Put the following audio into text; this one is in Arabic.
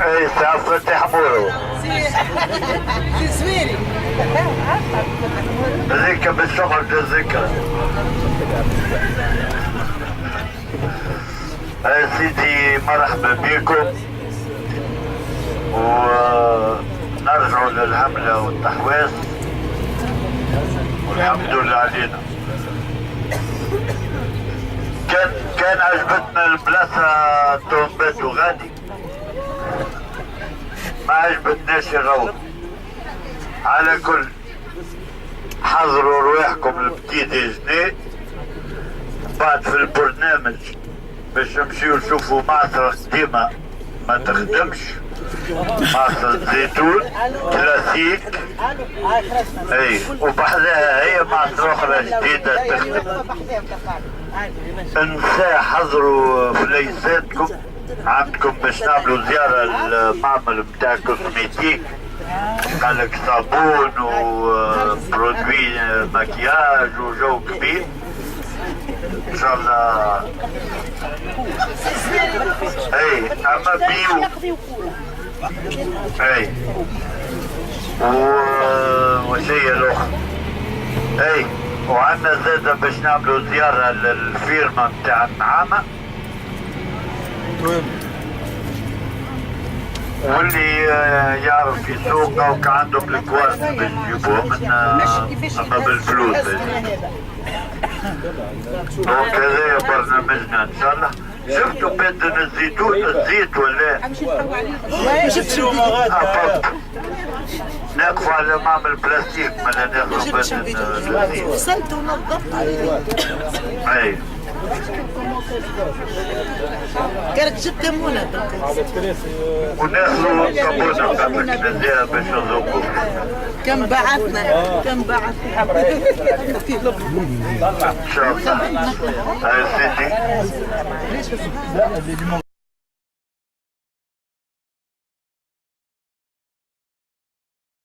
اي سي عبد الفتاح مورو. سي زويري. هذيك بالشغل جزيكا. يا سيدي مرحبا بكم، ونرجعوا للحملة والتحواس والحمد لله علينا. كان عجبتنا البلاصة تومبات وغادي، ما عجبتناش الروض. على كل حضروا رواحكم البتي ديجني، بعد في البرنامج باش نمشيو نشوفوا معصرة قديمة ما تخدمش، معصرة زيتون كلاسيك. اي وبحذاها هي معصرة اخرى جديدة تخدم. النساء حضروا في ليساتكم عندكم باش نعملوا زيارة للمعمل بتاع كوزميتيك، قالك صابون وبرودوي مكياج وجو كبير ان شاء الله. اي اما بيو اي وشيء الاخر. اي وعندنا زاده باش نعملوا زياره للفيرما بتاع النعامه، واللي يعرف يسوق او كان عندهم الكواس باش يجيبوهم اما بالفلوس. دونك هذايا برنامجنا ان شاء الله. شفتوا بدنا الزيت ولا؟ ما شفتش نقفوا على معمل بلاستيك ما ناخذوا بدنا وصلت ونظفت. اي كانت جبت كمونة وناخذوا كمونة قبل نديها باش نذوقوا. كم بعثنا كم بعثنا ان شاء الله. هاي سيدي